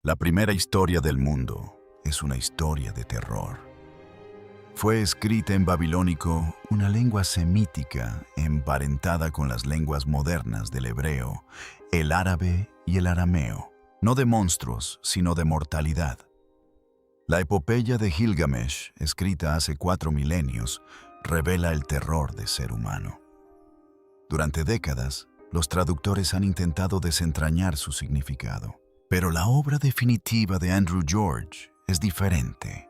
La primera historia del mundo es una historia de terror. Fue escrita en babilónico, una lengua semítica emparentada con las lenguas modernas del hebreo, el árabe y el arameo, no de monstruos, sino de mortalidad. La epopeya de Gilgamesh, escrita hace 4 milenios, revela el terror del ser humano. Durante décadas, los traductores han intentado desentrañar su significado, pero la obra definitiva de Andrew George es diferente.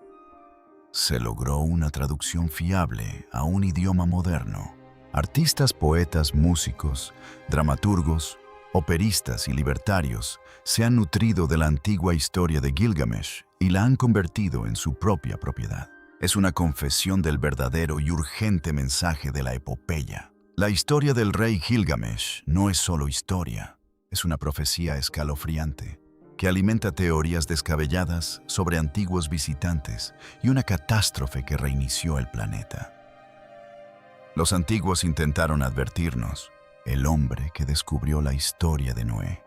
Se logró una traducción fiable a un idioma moderno. Artistas, poetas, músicos, dramaturgos, operistas y libertarios se han nutrido de la antigua historia de Gilgamesh y la han convertido en su propia propiedad. Es una confesión del verdadero y urgente mensaje de la epopeya. La historia del rey Gilgamesh no es solo historia, es una profecía escalofriante que alimenta teorías descabelladas sobre antiguos visitantes y una catástrofe que reinició el planeta. Los antiguos intentaron advertirnos, el hombre que descubrió la historia de Noé.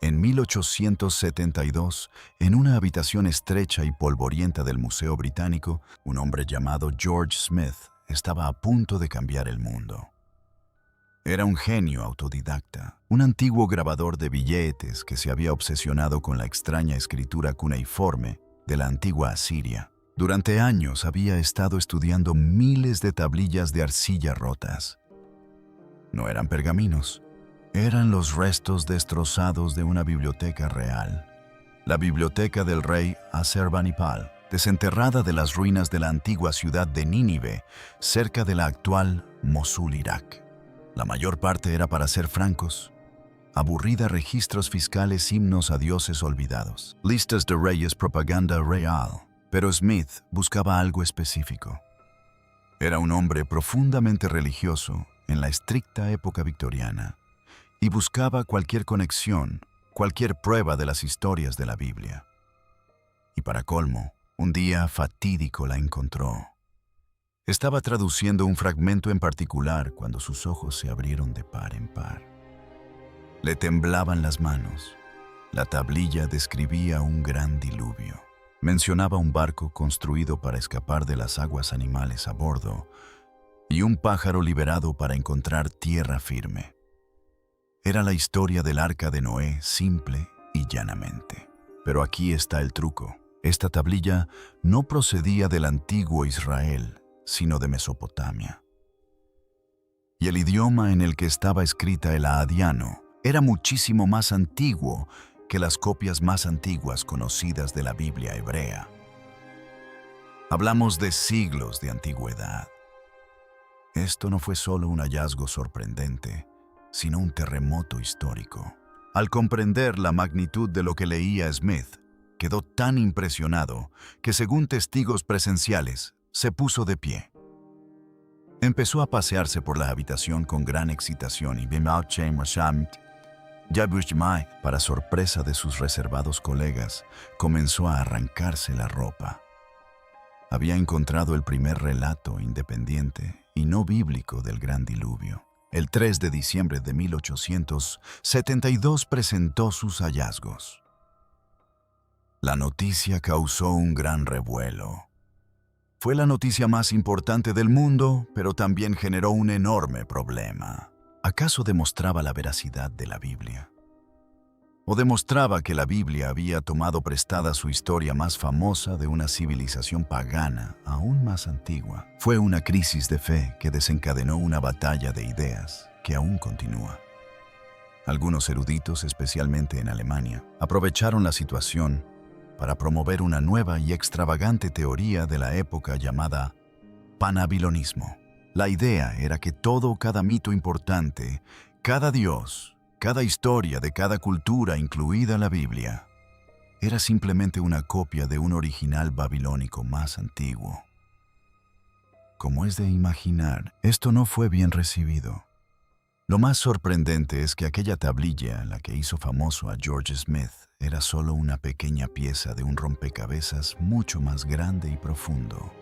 En 1872, en una habitación estrecha y polvorienta del Museo Británico, un hombre llamado George Smith estaba a punto de cambiar el mundo. Era un genio autodidacta, un antiguo grabador de billetes que se había obsesionado con la extraña escritura cuneiforme de la antigua Asiria. Durante años había estado estudiando miles de tablillas de arcilla rotas. No eran pergaminos, eran los restos destrozados de una biblioteca real. La biblioteca del rey Asurbanipal, desenterrada de las ruinas de la antigua ciudad de Nínive, cerca de la actual Mosul, Irak. La mayor parte era, para ser francos, aburrida registros fiscales, himnos a dioses olvidados, listas de reyes, propaganda real. Pero Smith buscaba algo específico. Era un hombre profundamente religioso en la estricta época victoriana y buscaba cualquier conexión, cualquier prueba de las historias de la Biblia. Y para colmo, un día fatídico la encontró. Estaba traduciendo un fragmento en particular cuando sus ojos se abrieron de par en par. Le temblaban las manos. La tablilla describía un gran diluvio. Mencionaba un barco construido para escapar de las aguas animales a bordo y un pájaro liberado para encontrar tierra firme. Era la historia del arca de Noé, simple y llanamente. Pero aquí está el truco. Esta tablilla no procedía del antiguo Israel, sino de Mesopotamia. Y el idioma en el que estaba escrita el aadiano era muchísimo más antiguo que las copias más antiguas conocidas de la Biblia hebrea. Hablamos de siglos de antigüedad. Esto no fue solo un hallazgo sorprendente, sino un terremoto histórico. Al comprender la magnitud de lo que leía Smith, quedó tan impresionado que, según testigos presenciales, se puso de pie. Empezó a pasearse por la habitación con gran excitación y para sorpresa de sus reservados colegas, comenzó a arrancarse la ropa. Había encontrado el primer relato independiente y no bíblico del gran diluvio. El 3 de diciembre de 1872 presentó sus hallazgos. La noticia causó un gran revuelo. Fue la noticia más importante del mundo, pero también generó un enorme problema. ¿Acaso demostraba la veracidad de la Biblia? ¿O demostraba que la Biblia había tomado prestada su historia más famosa de una civilización pagana aún más antigua? Fue una crisis de fe que desencadenó una batalla de ideas que aún continúa. Algunos eruditos, especialmente en Alemania, aprovecharon la situación para promover una nueva y extravagante teoría de la época llamada panbabilonismo. La idea era que cada mito importante, cada dios, cada historia de cada cultura, incluida la Biblia, era simplemente una copia de un original babilónico más antiguo. Como es de imaginar, esto no fue bien recibido. Lo más sorprendente es que aquella tablilla, la que hizo famoso a George Smith, era solo una pequeña pieza de un rompecabezas mucho más grande y profundo.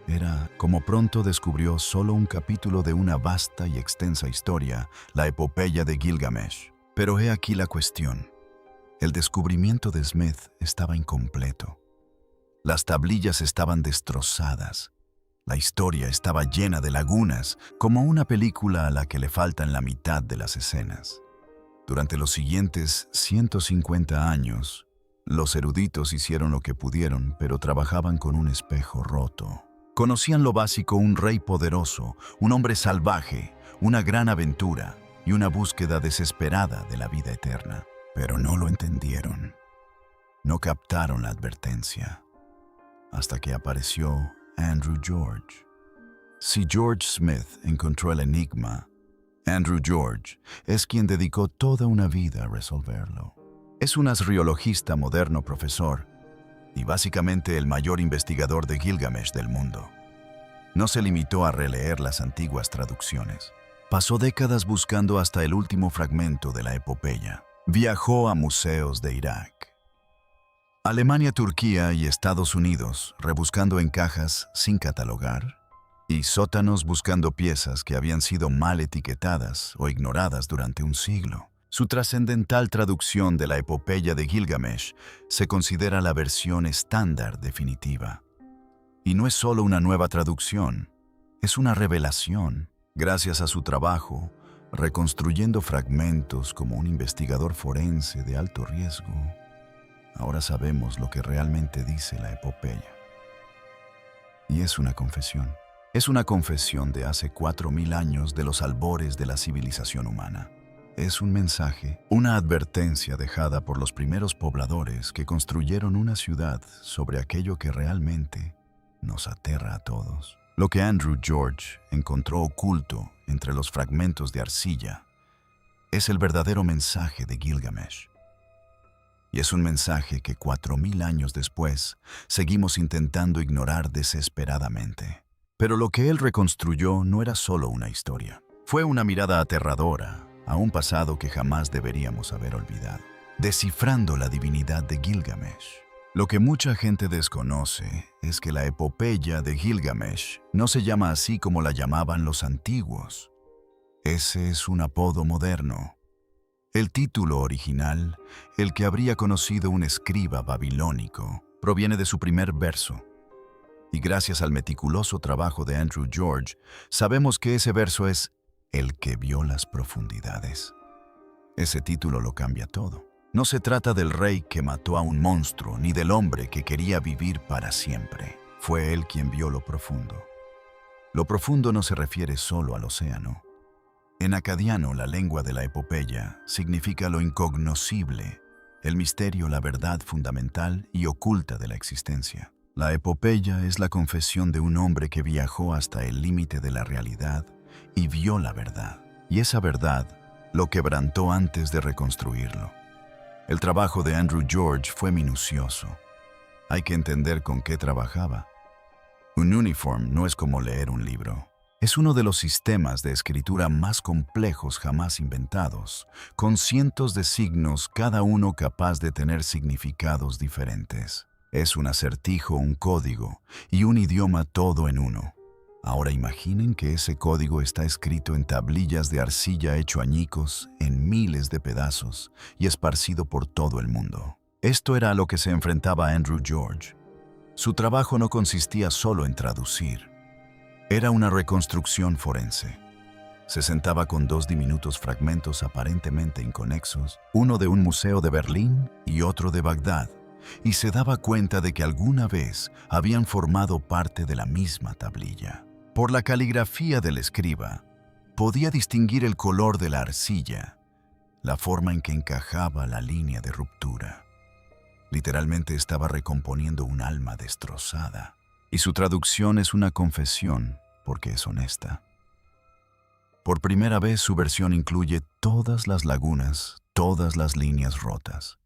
Era, como pronto descubrió, solo un capítulo de una vasta y extensa historia, la epopeya de Gilgamesh. Pero he aquí la cuestión. El descubrimiento de Smith estaba incompleto. Las tablillas estaban destrozadas. La historia estaba llena de lagunas, como una película a la que le faltan la mitad de las escenas. Durante los siguientes 150 años, los eruditos hicieron lo que pudieron, pero trabajaban con un espejo roto. Conocían lo básico: un rey poderoso, un hombre salvaje, una gran aventura y una búsqueda desesperada de la vida eterna. Pero no lo entendieron. No captaron la advertencia. Hasta que apareció Andrew George. Si George Smith encontró el enigma, Andrew George es quien dedicó toda una vida a resolverlo. Es un asriologista moderno, profesor, y básicamente el mayor investigador de Gilgamesh del mundo. No se limitó a releer las antiguas traducciones. Pasó décadas buscando hasta el último fragmento de la epopeya. Viajó a museos de Irak, Alemania, Turquía y Estados Unidos, rebuscando en cajas sin catalogar, y sótanos buscando piezas que habían sido mal etiquetadas o ignoradas durante un siglo. Su trascendental traducción de la epopeya de Gilgamesh se considera la versión estándar definitiva. Y no es solo una nueva traducción, es una revelación. Gracias a su trabajo, reconstruyendo fragmentos como un investigador forense de alto riesgo, ahora sabemos lo que realmente dice la epopeya. Y es una confesión. Es una confesión de hace 4000 años de los albores de la civilización humana. Es un mensaje, una advertencia dejada por los primeros pobladores que construyeron una ciudad sobre aquello que realmente nos aterra a todos. Lo que Andrew George encontró oculto entre los fragmentos de arcilla es el verdadero mensaje de Gilgamesh. Y es un mensaje que 4000 años después seguimos intentando ignorar desesperadamente. Pero lo que él reconstruyó no era solo una historia. Fue una mirada aterradora a un pasado que jamás deberíamos haber olvidado. Descifrando la divinidad de Gilgamesh. Lo que mucha gente desconoce es que la epopeya de Gilgamesh no se llama así como la llamaban los antiguos. Ese es un apodo moderno. El título original, el que habría conocido un escriba babilónico, proviene de su primer verso. Y gracias al meticuloso trabajo de Andrew George, sabemos que ese verso es el que vio las profundidades. Ese título lo cambia todo. No se trata del rey que mató a un monstruo, ni del hombre que quería vivir para siempre. Fue él quien vio lo profundo. Lo profundo no se refiere solo al océano. En acadiano, la lengua de la epopeya significa lo incognoscible, el misterio, la verdad fundamental y oculta de la existencia. La epopeya es la confesión de un hombre que viajó hasta el límite de la realidad y vio la verdad. Y esa verdad lo quebrantó antes de reconstruirlo. El trabajo de Andrew George fue minucioso. Hay que entender con qué trabajaba. Un uniform no es como leer un libro. Es uno de los sistemas de escritura más complejos jamás inventados, con cientos de signos, cada uno capaz de tener significados diferentes. Es un acertijo, un código y un idioma todo en uno. Ahora imaginen que ese código está escrito en tablillas de arcilla hecho añicos, en miles de pedazos y esparcido por todo el mundo. Esto era a lo que se enfrentaba Andrew George. Su trabajo no consistía solo en traducir. Era una reconstrucción forense. Se sentaba con 2 diminutos fragmentos aparentemente inconexos, uno de un museo de Berlín y otro de Bagdad, y se daba cuenta de que alguna vez habían formado parte de la misma tablilla. Por la caligrafía del escriba, podía distinguir el color de la arcilla, la forma en que encajaba la línea de ruptura. Literalmente estaba recomponiendo un alma destrozada. Y su traducción es una confesión, porque es honesta. Por primera vez su versión incluye todas las lagunas, todas las líneas rotas.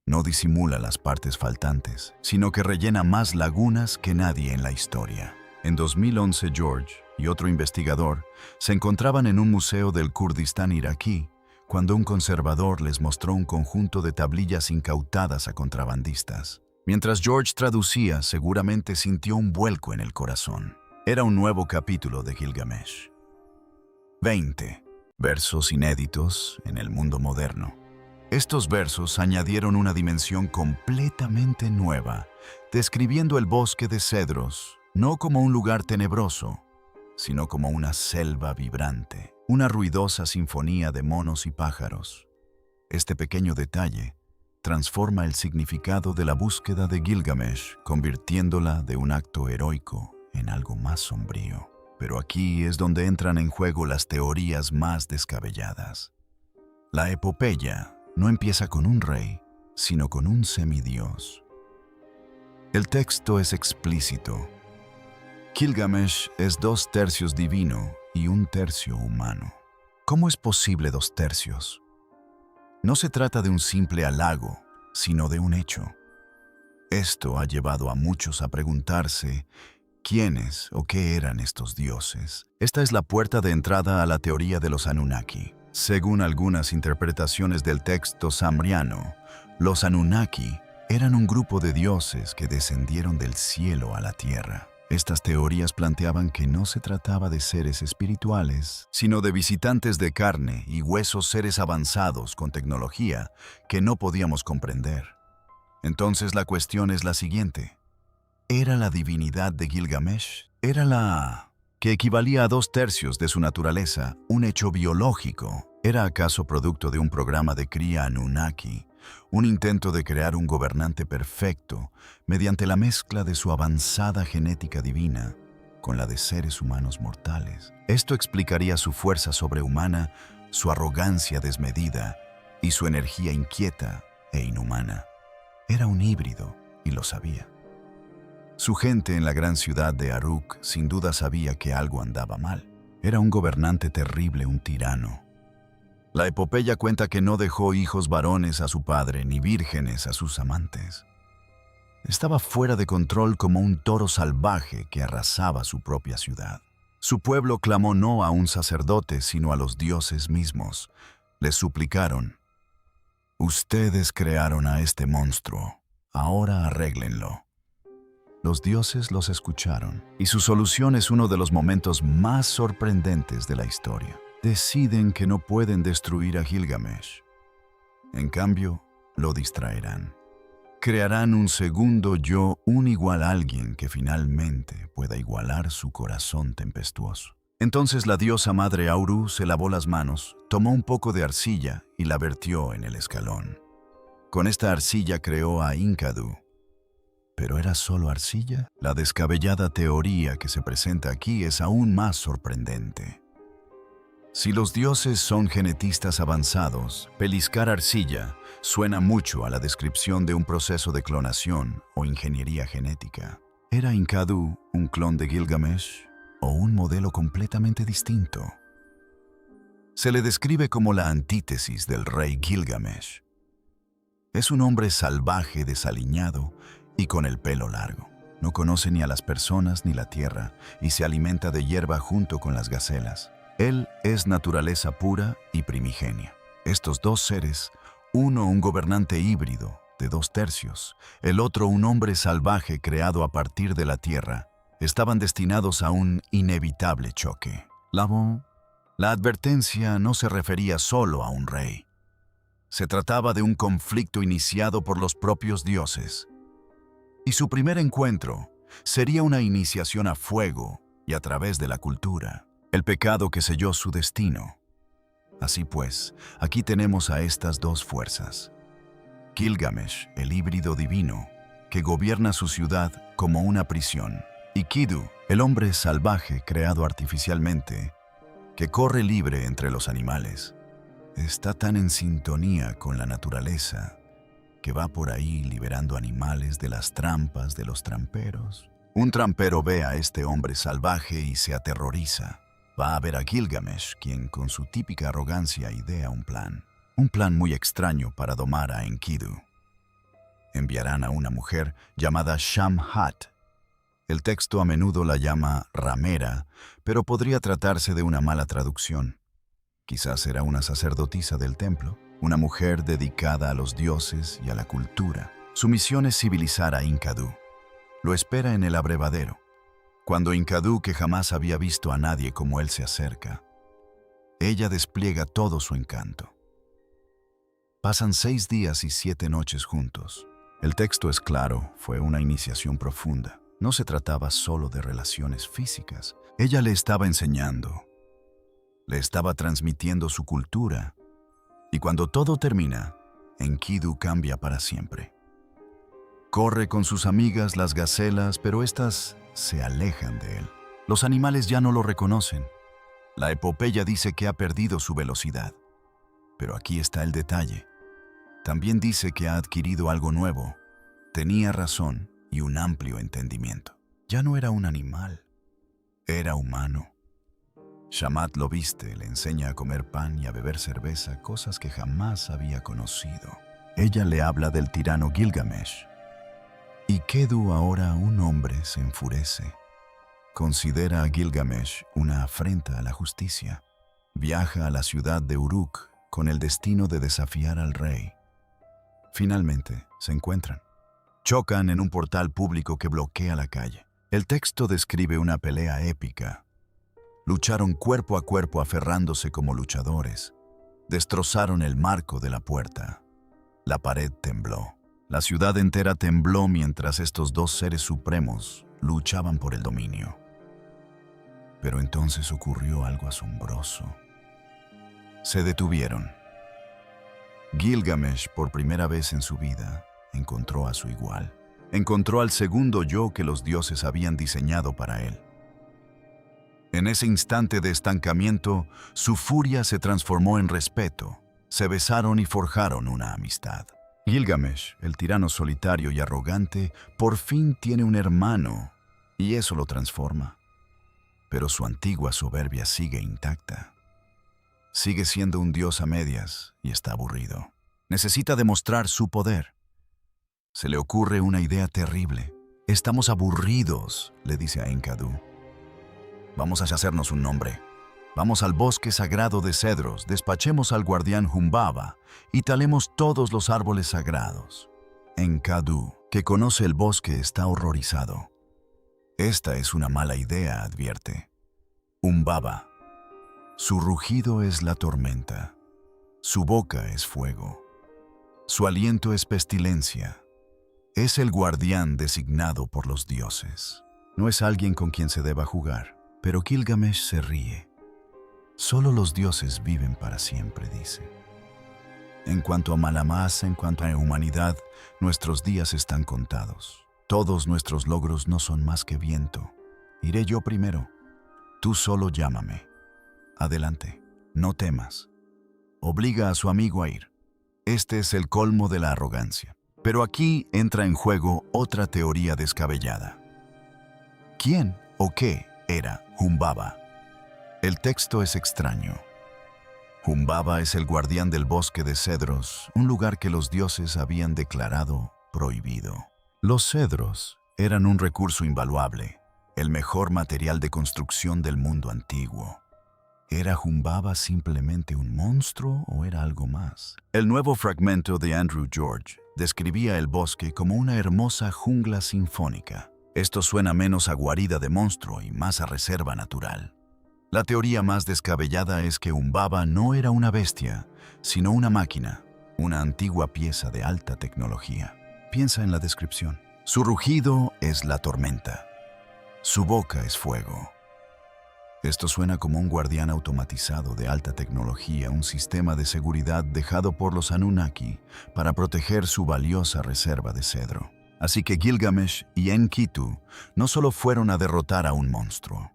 No disimula las partes faltantes, sino que rellena más lagunas que nadie en la historia. En 2011, George y otro investigador se encontraban en un museo del Kurdistán iraquí cuando un conservador les mostró un conjunto de tablillas incautadas a contrabandistas. Mientras George traducía, seguramente sintió un vuelco en el corazón. Era un nuevo capítulo de Gilgamesh. 20. Versos inéditos en el mundo moderno. Estos versos añadieron una dimensión completamente nueva, describiendo el bosque de cedros no como un lugar tenebroso, sino como una selva vibrante, una ruidosa sinfonía de monos y pájaros. Este pequeño detalle transforma el significado de la búsqueda de Gilgamesh, convirtiéndola de un acto heroico en algo más sombrío. Pero aquí es donde entran en juego las teorías más descabelladas. La epopeya no empieza con un rey, sino con un semidios. El texto es explícito. Gilgamesh es 2/3 divino y 1/3 humano. ¿Cómo es posible 2/3? No se trata de un simple halago, sino de un hecho. Esto ha llevado a muchos a preguntarse quiénes o qué eran estos dioses. Esta es la puerta de entrada a la teoría de los Anunnaki. Según algunas interpretaciones del texto sumeriano, los Anunnaki eran un grupo de dioses que descendieron del cielo a la tierra. Estas teorías planteaban que no se trataba de seres espirituales, sino de visitantes de carne y huesos, seres avanzados con tecnología que no podíamos comprender. Entonces la cuestión es la siguiente. ¿Era la divinidad de Gilgamesh? ¿Era la que equivalía a 2/3 de su naturaleza un hecho biológico? ¿Era acaso producto de un programa de cría Anunnaki? Un intento de crear un gobernante perfecto mediante la mezcla de su avanzada genética divina con la de seres humanos mortales. Esto explicaría su fuerza sobrehumana, su arrogancia desmedida y su energía inquieta e inhumana. Era un híbrido y lo sabía. Su gente en la gran ciudad de Aruk sin duda sabía que algo andaba mal. Era un gobernante terrible, un tirano. La epopeya cuenta que no dejó hijos varones a su padre ni vírgenes a sus amantes. Estaba fuera de control como un toro salvaje que arrasaba su propia ciudad. Su pueblo clamó no a un sacerdote, sino a los dioses mismos. Les suplicaron: «Ustedes crearon a este monstruo, ahora arréglenlo». Los dioses los escucharon, y su solución es uno de los momentos más sorprendentes de la historia. Deciden que no pueden destruir a Gilgamesh. En cambio, lo distraerán. Crearán un segundo yo, un igual alguien que finalmente pueda igualar su corazón tempestuoso. Entonces la diosa madre Auru se lavó las manos, tomó un poco de arcilla y la vertió en el escalón. Con esta arcilla creó a Enkidu. ¿Pero era solo arcilla? La descabellada teoría que se presenta aquí es aún más sorprendente. Si los dioses son genetistas avanzados, peliscar arcilla suena mucho a la descripción de un proceso de clonación o ingeniería genética. ¿Era Enkidu un clon de Gilgamesh o un modelo completamente distinto? Se le describe como la antítesis del rey Gilgamesh. Es un hombre salvaje, desaliñado y con el pelo largo. No conoce ni a las personas ni la tierra y se alimenta de hierba junto con las gacelas. Él es naturaleza pura y primigenia. Estos dos seres, uno un gobernante híbrido de 2/3, el otro un hombre salvaje creado a partir de la tierra, estaban destinados a un inevitable choque. La advertencia no se refería solo a un rey. Se trataba de un conflicto iniciado por los propios dioses. Y su primer encuentro sería una iniciación a fuego y a través de la cultura. El pecado que selló su destino. Así pues, aquí tenemos a estas dos fuerzas. Gilgamesh, el híbrido divino, que gobierna su ciudad como una prisión, y Enkidu, el hombre salvaje creado artificialmente, que corre libre entre los animales. Está tan en sintonía con la naturaleza que va por ahí liberando animales de las trampas de los tramperos. Un trampero ve a este hombre salvaje y se aterroriza. Va a ver a Gilgamesh, quien con su típica arrogancia idea un plan muy extraño para domar a Enkidu. Enviarán a una mujer llamada Shamhat. El texto a menudo la llama ramera, pero podría tratarse de una mala traducción. Quizás era una sacerdotisa del templo, una mujer dedicada a los dioses y a la cultura. Su misión es civilizar a Enkidu. Lo espera en el abrevadero. Cuando Enkidu, que jamás había visto a nadie como él, se acerca, ella despliega todo su encanto. Pasan 6 días y 7 noches juntos. El texto es claro, fue una iniciación profunda. No se trataba solo de relaciones físicas. Ella le estaba enseñando, le estaba transmitiendo su cultura. Y cuando todo termina, Enkidu cambia para siempre. Corre con sus amigas las gacelas, pero éstas se alejan de él. Los animales ya no lo reconocen. La epopeya dice que ha perdido su velocidad. Pero aquí está el detalle. También dice que ha adquirido algo nuevo. Tenía razón y un amplio entendimiento. Ya no era un animal, era humano. Shamat lo viste, le enseña a comer pan y a beber cerveza, cosas que jamás había conocido. Ella le habla del tirano Gilgamesh. Y Kedu, ahora un hombre, se enfurece. Considera a Gilgamesh una afrenta a la justicia. Viaja a la ciudad de Uruk con el destino de desafiar al rey. Finalmente, se encuentran. Chocan en un portal público que bloquea la calle. El texto describe una pelea épica. Lucharon cuerpo a cuerpo aferrándose como luchadores. Destrozaron el marco de la puerta. La pared tembló. La ciudad entera tembló mientras estos dos seres supremos luchaban por el dominio. Pero entonces ocurrió algo asombroso. Se detuvieron. Gilgamesh, por primera vez en su vida, encontró a su igual. Encontró al segundo yo que los dioses habían diseñado para él. En ese instante de estancamiento, su furia se transformó en respeto. Se besaron y forjaron una amistad. Gilgamesh, el tirano solitario y arrogante, por fin tiene un hermano, y eso lo transforma. Pero su antigua soberbia sigue intacta. Sigue siendo un dios a medias y está aburrido. Necesita demostrar su poder. Se le ocurre una idea terrible. Estamos aburridos, le dice a Enkidu. Vamos a hacernos un nombre. Vamos al bosque sagrado de cedros, despachemos al guardián Humbaba y talemos todos los árboles sagrados. Enkidu, que conoce el bosque, está horrorizado. Esta es una mala idea, advierte. Humbaba. Su rugido es la tormenta. Su boca es fuego. Su aliento es pestilencia. Es el guardián designado por los dioses. No es alguien con quien se deba jugar. Pero Gilgamesh se ríe. Solo los dioses viven para siempre, dice. En cuanto a Malamasa, en cuanto a humanidad, nuestros días están contados. Todos nuestros logros no son más que viento. Iré yo primero. Tú solo llámame. Adelante, no temas. Obliga a su amigo a ir. Este es el colmo de la arrogancia. Pero aquí entra en juego otra teoría descabellada. ¿Quién o qué era Humbaba? El texto es extraño. Humbaba es el guardián del bosque de cedros, un lugar que los dioses habían declarado prohibido. Los cedros eran un recurso invaluable, el mejor material de construcción del mundo antiguo. ¿Era Humbaba simplemente un monstruo o era algo más? El nuevo fragmento de Andrew George describía el bosque como una hermosa jungla sinfónica. Esto suena menos a guarida de monstruo y más a reserva natural. La teoría más descabellada es que Humbaba no era una bestia, sino una máquina, una antigua pieza de alta tecnología. Piensa en la descripción. Su rugido es la tormenta. Su boca es fuego. Esto suena como un guardián automatizado de alta tecnología, un sistema de seguridad dejado por los Anunnaki para proteger su valiosa reserva de cedro. Así que Gilgamesh y Enkidu no solo fueron a derrotar a un monstruo.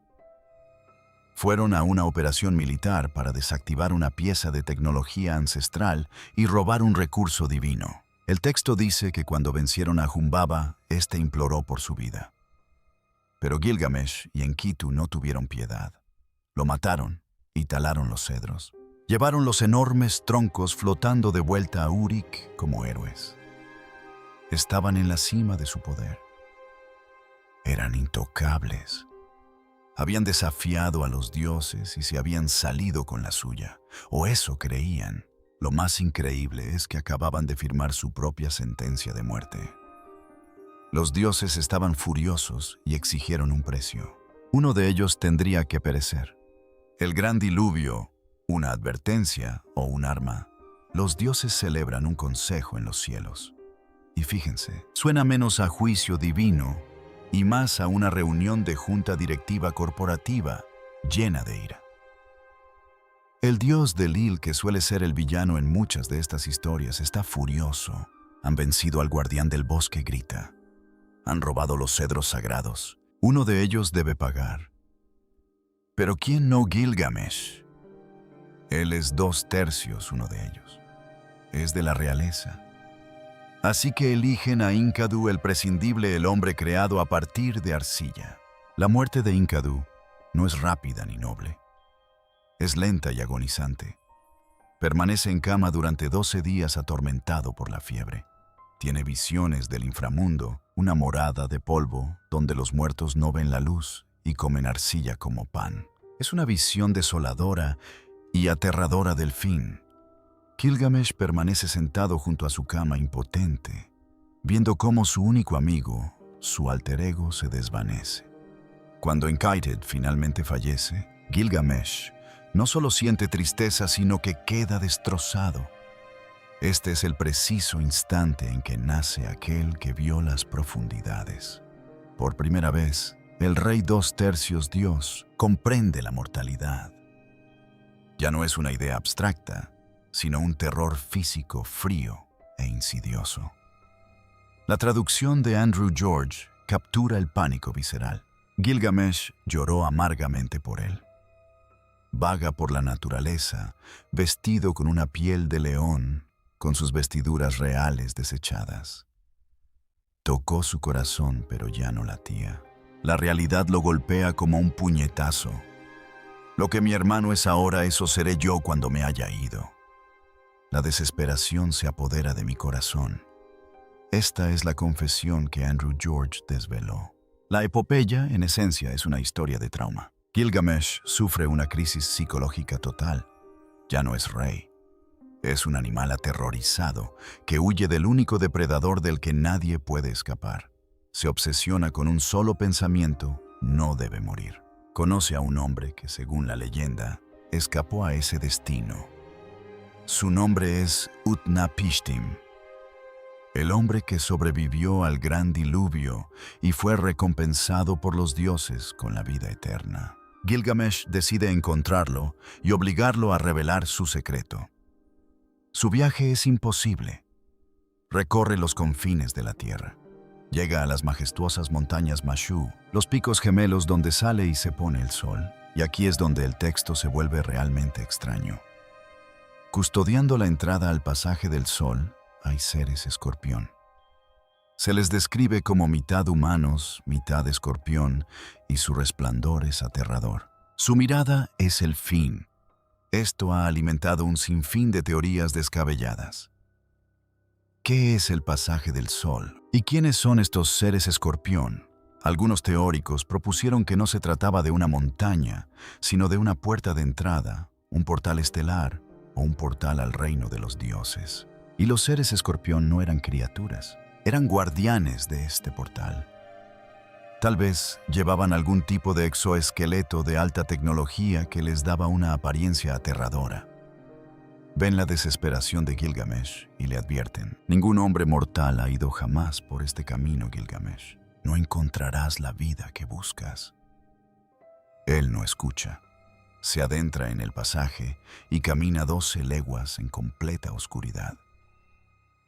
Fueron a una operación militar para desactivar una pieza de tecnología ancestral y robar un recurso divino. El texto dice que cuando vencieron a Humbaba, éste imploró por su vida. Pero Gilgamesh y Enkidu no tuvieron piedad. Lo mataron y talaron los cedros. Llevaron los enormes troncos flotando de vuelta a Uruk como héroes. Estaban en la cima de su poder. Eran intocables. Habían desafiado a los dioses y se habían salido con la suya, o eso creían. Lo más increíble es que acababan de firmar su propia sentencia de muerte. Los dioses estaban furiosos y exigieron un precio. Uno de ellos tendría que perecer. El gran diluvio, una advertencia o un arma. los dioses celebran un consejo en los cielos. Y fíjense, suena menos a juicio divino y más a una reunión de junta directiva corporativa llena de ira. El dios Delil, que suele ser el villano en muchas de estas historias, está furioso. Han vencido al guardián del bosque, grita. Han robado los cedros sagrados. Uno de ellos debe pagar. Pero ¿quién no Gilgamesh? Él es 2/3 uno de ellos. Es de la realeza. Así que eligen a Enkidu, el prescindible, el hombre creado a partir de arcilla. La muerte de Enkidu no es rápida ni noble. Es lenta y agonizante. Permanece en cama durante 12 días atormentado por la fiebre. Tiene visiones del inframundo, una morada de polvo donde los muertos no ven la luz y comen arcilla como pan. Es una visión desoladora y aterradora del fin. Gilgamesh permanece sentado junto a su cama impotente, viendo cómo su único amigo, su alter ego, se desvanece. Cuando Enkidu finalmente fallece, Gilgamesh no solo siente tristeza, sino que queda destrozado. Este es el preciso instante en que nace aquel que vio las profundidades. Por primera vez, el rey 2/3 Dios comprende la mortalidad. Ya no es una idea abstracta, sino un terror físico frío e insidioso. La traducción de Andrew George captura el pánico visceral. Gilgamesh lloró amargamente por él. Vaga por la naturaleza, vestido con una piel de león, con sus vestiduras reales desechadas. Tocó su corazón, pero ya no latía. La realidad lo golpea como un puñetazo. Lo que mi hermano es ahora, eso seré yo cuando me haya ido. La desesperación se apodera de mi corazón. Esta es la confesión que Andrew George desveló. La epopeya, en esencia, es una historia de trauma. Gilgamesh sufre una crisis psicológica total. Ya no es rey. Es un animal aterrorizado que huye del único depredador del que nadie puede escapar. Se obsesiona con un solo pensamiento: no debe morir. Conoce a un hombre que, según la leyenda, escapó a ese destino. Su nombre es Utnapishtim, el hombre que sobrevivió al gran diluvio y fue recompensado por los dioses con la vida eterna. Gilgamesh decide encontrarlo y obligarlo a revelar su secreto. Su viaje es imposible. Recorre los confines de la tierra. Llega a las majestuosas montañas Mashu, los picos gemelos donde sale y se pone el sol. Y aquí es donde el texto se vuelve realmente extraño. Custodiando la entrada al pasaje del sol, hay seres escorpión. Se les describe como mitad humanos, mitad escorpión, y su resplandor es aterrador. Su mirada es el fin. Esto ha alimentado un sinfín de teorías descabelladas. ¿Qué es el pasaje del sol? ¿Y quiénes son estos seres escorpión? Algunos teóricos propusieron que no se trataba de una montaña, sino de una puerta de entrada, un portal estelar o un portal al reino de los dioses. Y los seres escorpión no eran criaturas, eran guardianes de este portal. Tal vez llevaban algún tipo de exoesqueleto de alta tecnología que les daba una apariencia aterradora. Ven la desesperación de Gilgamesh y le advierten: ningún hombre mortal ha ido jamás por este camino, Gilgamesh. No encontrarás la vida que buscas. Él no escucha. Se adentra en el pasaje y camina 12 leguas en completa oscuridad.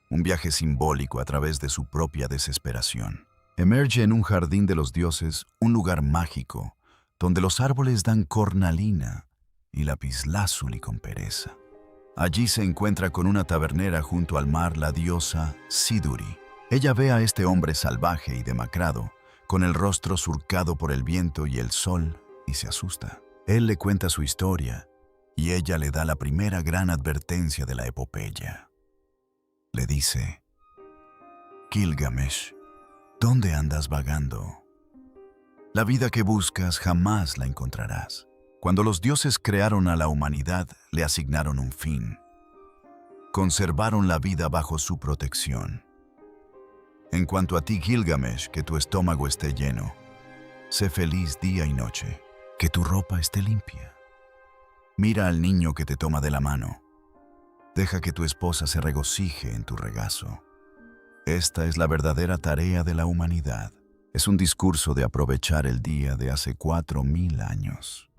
Un viaje simbólico a través de su propia desesperación. Emerge en un jardín de los dioses, un lugar mágico, donde los árboles dan cornalina y lapislázuli con pereza. Allí se encuentra con una tabernera junto al mar, la diosa Siduri. Ella ve a este hombre salvaje y demacrado, con el rostro surcado por el viento y el sol, y se asusta. Él le cuenta su historia, y ella le da la primera gran advertencia de la epopeya. Le dice: Gilgamesh, ¿dónde andas vagando? La vida que buscas jamás la encontrarás. Cuando los dioses crearon a la humanidad, le asignaron un fin. Conservaron la vida bajo su protección. En cuanto a ti, Gilgamesh, que tu estómago esté lleno. Sé feliz día y noche, que tu ropa esté limpia. Mira al niño que te toma de la mano. Deja que tu esposa se regocije en tu regazo. Esta es la verdadera tarea de la humanidad. Es un discurso de aprovechar el día de hace 4000 años.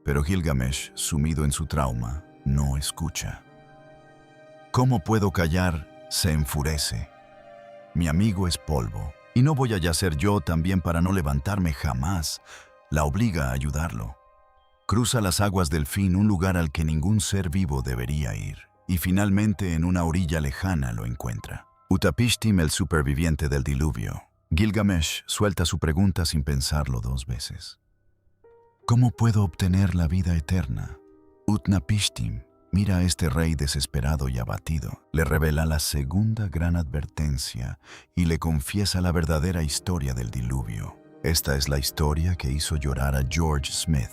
Pero Gilgamesh, sumido en su trauma, no escucha. ¿Cómo puedo callar? Se enfurece. Mi amigo es polvo, y no voy a yacer yo también para no levantarme jamás. La obliga a ayudarlo. Cruza las aguas del fin, un lugar al que ningún ser vivo debería ir, y finalmente en una orilla lejana lo encuentra. Utnapishtim, el superviviente del diluvio. Gilgamesh suelta su pregunta sin pensarlo 2 veces. ¿Cómo puedo obtener la vida eterna? Utnapishtim mira a este rey desesperado y abatido, le revela la segunda gran advertencia y le confiesa la verdadera historia del diluvio. Esta es la historia que hizo llorar a George Smith.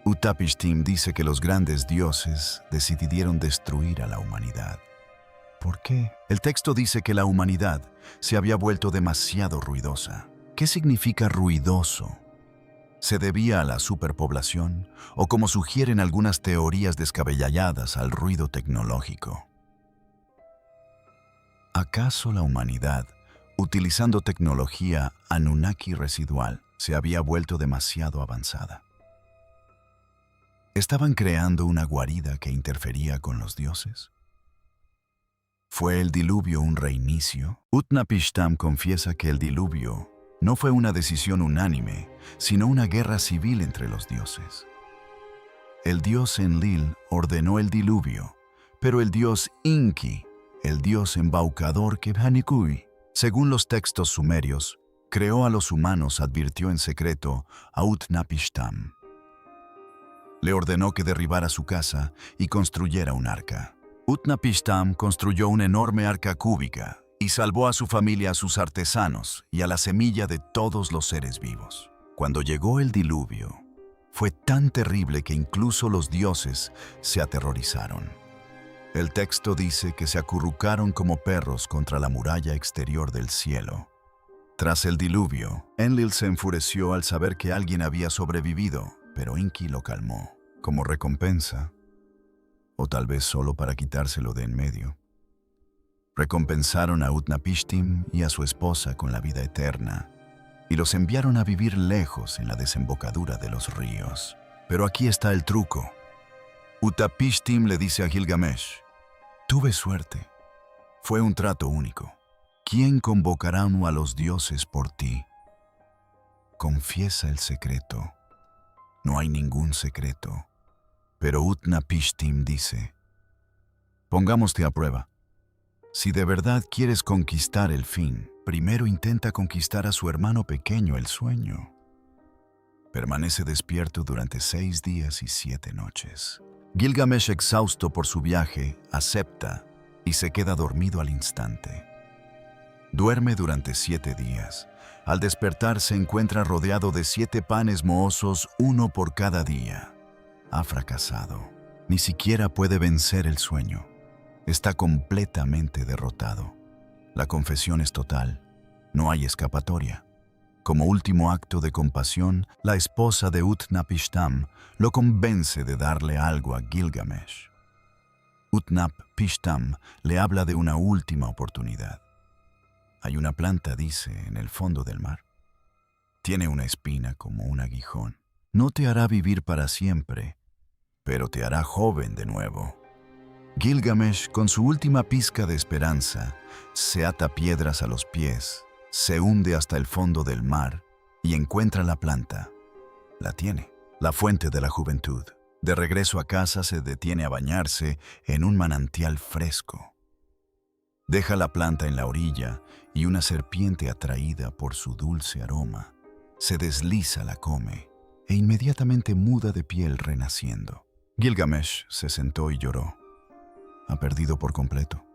Utnapishtim dice que los grandes dioses decidieron destruir a la humanidad. ¿Por qué? El texto dice que la humanidad se había vuelto demasiado ruidosa. ¿Qué significa ruidoso? ¿Se debía a la superpoblación o, como sugieren algunas teorías descabelladas, al ruido tecnológico? ¿Acaso la humanidad, utilizando tecnología Anunnaki residual, se había vuelto demasiado avanzada? ¿Estaban creando una guarida que interfería con los dioses? ¿Fue el diluvio un reinicio? Utnapishtim confiesa que el diluvio no fue una decisión unánime, sino una guerra civil entre los dioses. El dios Enlil ordenó el diluvio, pero el dios Inki, el dios embaucador Kebhanikui, según los textos sumerios, creó a los humanos, advirtió en secreto a Utnapishtim. Le ordenó que derribara su casa y construyera un arca. Utnapishtim construyó una enorme arca cúbica y salvó a su familia, a sus artesanos y a la semilla de todos los seres vivos. Cuando llegó el diluvio, fue tan terrible que incluso los dioses se aterrorizaron. El texto dice que se acurrucaron como perros contra la muralla exterior del cielo. Tras el diluvio, Enlil se enfureció al saber que alguien había sobrevivido, pero Inki lo calmó. Como recompensa, o tal vez solo para quitárselo de en medio, recompensaron a Utnapishtim y a su esposa con la vida eterna y los enviaron a vivir lejos en la desembocadura de los ríos. Pero aquí está el truco. Utnapishtim le dice a Gilgamesh: tuve suerte. Fue un trato único. ¿Quién convocará a los dioses por ti? Confiesa el secreto. No hay ningún secreto. Pero Utnapishtim dice: pongámoste a prueba. Si de verdad quieres conquistar el fin, primero intenta conquistar a su hermano pequeño, el sueño. Permanece despierto durante 6 días y 7 noches. Gilgamesh, exhausto por su viaje, acepta y se queda dormido al instante. Duerme durante 7 días. Al despertar se encuentra rodeado de 7 panes mohosos, uno por cada día. Ha fracasado. Ni siquiera puede vencer el sueño. Está completamente derrotado. La confesión es total. No hay escapatoria. Como último acto de compasión, la esposa de Utnapishtim lo convence de darle algo a Gilgamesh. Utnapishtim le habla de una última oportunidad. Hay una planta, dice, en el fondo del mar. Tiene una espina como un aguijón. No te hará vivir para siempre, pero te hará joven de nuevo. Gilgamesh, con su última pizca de esperanza, se ata piedras a los pies, se hunde hasta el fondo del mar y encuentra la planta. La tiene, la fuente de la juventud. De regreso a casa se detiene a bañarse en un manantial fresco. Deja la planta en la orilla y una serpiente, atraída por su dulce aroma, se desliza, la come e inmediatamente muda de piel, renaciendo. Gilgamesh se sentó y lloró. Ha perdido por completo.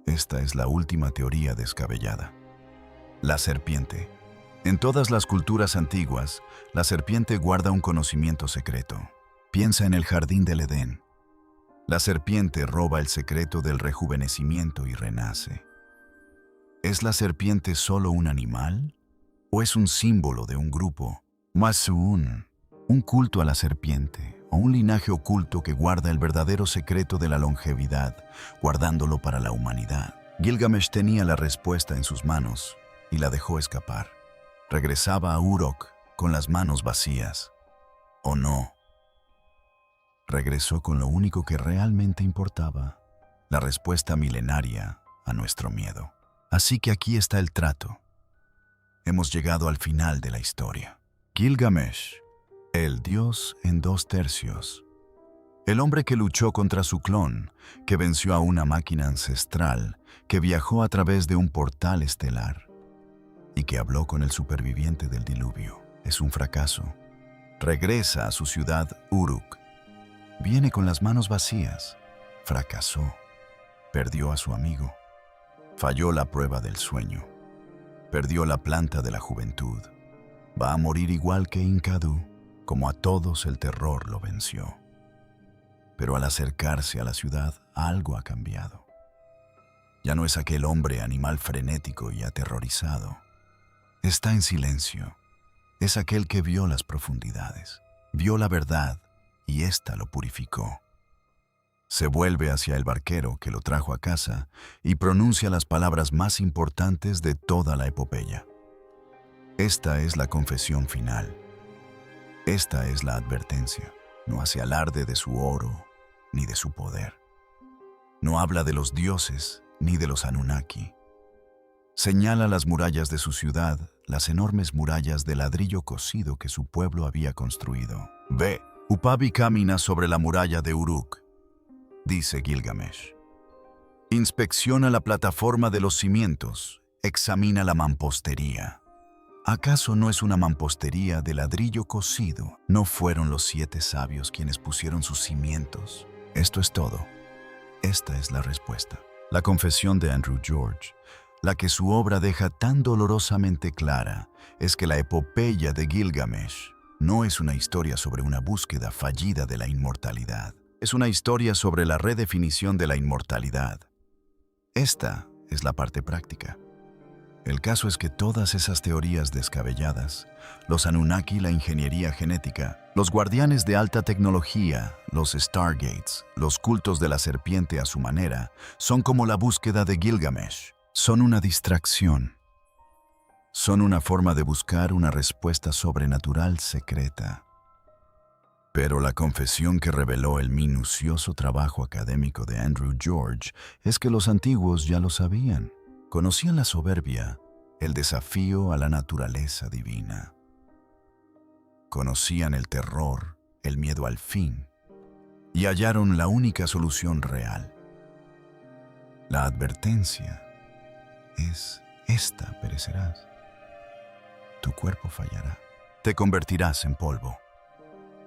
Esta es la última teoría descabellada. La serpiente. En todas las culturas antiguas, la serpiente guarda un conocimiento secreto. Piensa en el jardín del Edén. La serpiente roba el secreto del rejuvenecimiento y renace. ¿Es la serpiente solo un animal? ¿O es un símbolo de un grupo? Masuun, un culto a la serpiente, o un linaje oculto que guarda el verdadero secreto de la longevidad, guardándolo para la humanidad. Gilgamesh tenía la respuesta en sus manos y la dejó escapar. Regresaba a Uruk con las manos vacías. ¿O no? Regresó con lo único que realmente importaba, la respuesta milenaria a nuestro miedo. Así que aquí está el trato. Hemos llegado al final de la historia. Gilgamesh, el dios en 2/3. El hombre que luchó contra su clon, que venció a una máquina ancestral, que viajó a través de un portal estelar y que habló con el superviviente del diluvio. Es un fracaso. Regresa a su ciudad Uruk. Viene con las manos vacías. Fracasó. Perdió a su amigo. Falló la prueba del sueño. Perdió la planta de la juventud. Va a morir igual que Enkidu. Como a todos, el terror lo venció. Pero al acercarse a la ciudad, algo ha cambiado. Ya no es aquel hombre animal frenético y aterrorizado. Está en silencio. Es aquel que vio las profundidades, vio la verdad y ésta lo purificó. Se vuelve hacia el barquero que lo trajo a casa y pronuncia las palabras más importantes de toda la epopeya. Esta es la confesión final. Esta es la advertencia. No hace alarde de su oro ni de su poder. No habla de los dioses ni de los Anunnaki. Señala las murallas de su ciudad, las enormes murallas de ladrillo cocido que su pueblo había construido. Ve, Upabi camina sobre la muralla de Uruk, dice Gilgamesh. Inspecciona la plataforma de los cimientos, examina la mampostería. ¿Acaso no es una mampostería de ladrillo cocido? ¿No fueron los 7 sabios quienes pusieron sus cimientos? Esto es todo. Esta es la respuesta. La confesión de Andrew George, la que su obra deja tan dolorosamente clara, es que la epopeya de Gilgamesh no es una historia sobre una búsqueda fallida de la inmortalidad. Es una historia sobre la redefinición de la inmortalidad. Esta es la parte práctica. El caso es que todas esas teorías descabelladas, los Anunnaki, la ingeniería genética, los guardianes de alta tecnología, los Stargates, los cultos de la serpiente a su manera, son como la búsqueda de Gilgamesh. Son una distracción. Son una forma de buscar una respuesta sobrenatural secreta. Pero la confesión que reveló el minucioso trabajo académico de Andrew George es que los antiguos ya lo sabían. Conocían la soberbia, el desafío a la naturaleza divina. Conocían el terror, el miedo al fin, y hallaron la única solución real. La advertencia es esta: perecerás. Tu cuerpo fallará. Te convertirás en polvo.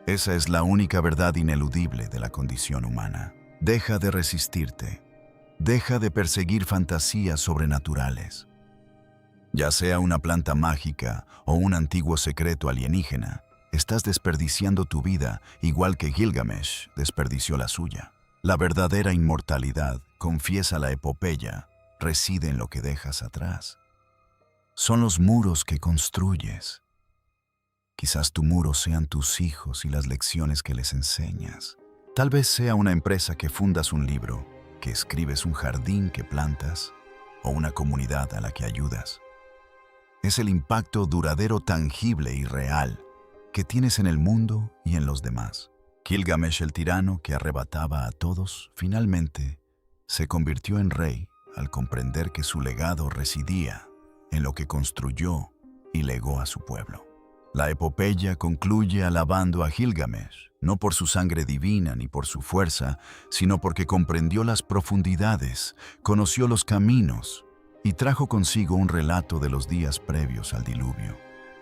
Esa es la única verdad ineludible de la condición humana. Deja de resistirte. Deja de perseguir fantasías sobrenaturales. Ya sea una planta mágica o un antiguo secreto alienígena, estás desperdiciando tu vida igual que Gilgamesh desperdició la suya. La verdadera inmortalidad, confiesa la epopeya, reside en lo que dejas atrás. Son los muros que construyes. Quizás tu muro sean tus hijos y las lecciones que les enseñas. Tal vez sea una empresa que fundas, un libro, que escribes, un jardín que plantas o una comunidad a la que ayudas. Es el impacto duradero, tangible y real que tienes en el mundo y en los demás. Gilgamesh, el tirano que arrebataba a todos, finalmente se convirtió en rey al comprender que su legado residía en lo que construyó y legó a su pueblo. La epopeya concluye alabando a Gilgamesh, no por su sangre divina ni por su fuerza, sino porque comprendió las profundidades, conoció los caminos y trajo consigo un relato de los días previos al diluvio.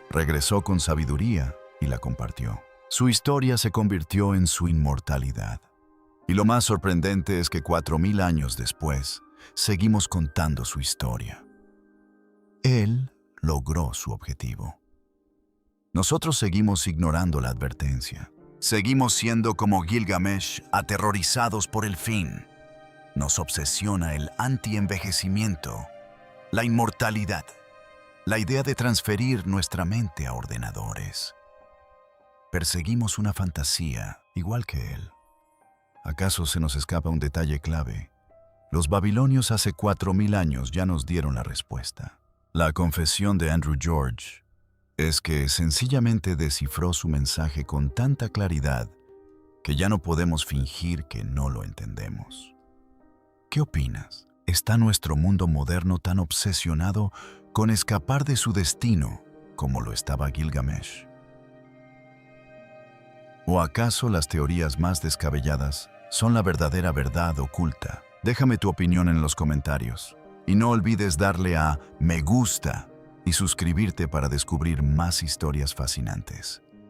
Regresó con sabiduría y la compartió. Su historia se convirtió en su inmortalidad. Y lo más sorprendente es que 4000 años después, seguimos contando su historia. Él logró su objetivo. Nosotros seguimos ignorando la advertencia. Seguimos siendo como Gilgamesh, aterrorizados por el fin. Nos obsesiona el anti-envejecimiento, la inmortalidad, la idea de transferir nuestra mente a ordenadores. Perseguimos una fantasía igual que él. ¿Acaso se nos escapa un detalle clave? Los babilonios hace 4000 años ya nos dieron la respuesta. La confesión de Andrew George es que sencillamente descifró su mensaje con tanta claridad que ya no podemos fingir que no lo entendemos. ¿Qué opinas? ¿Está nuestro mundo moderno tan obsesionado con escapar de su destino como lo estaba Gilgamesh? ¿O acaso las teorías más descabelladas son la verdadera verdad oculta? Déjame tu opinión en los comentarios. Y no olvides darle a me gusta y suscribirte para descubrir más historias fascinantes.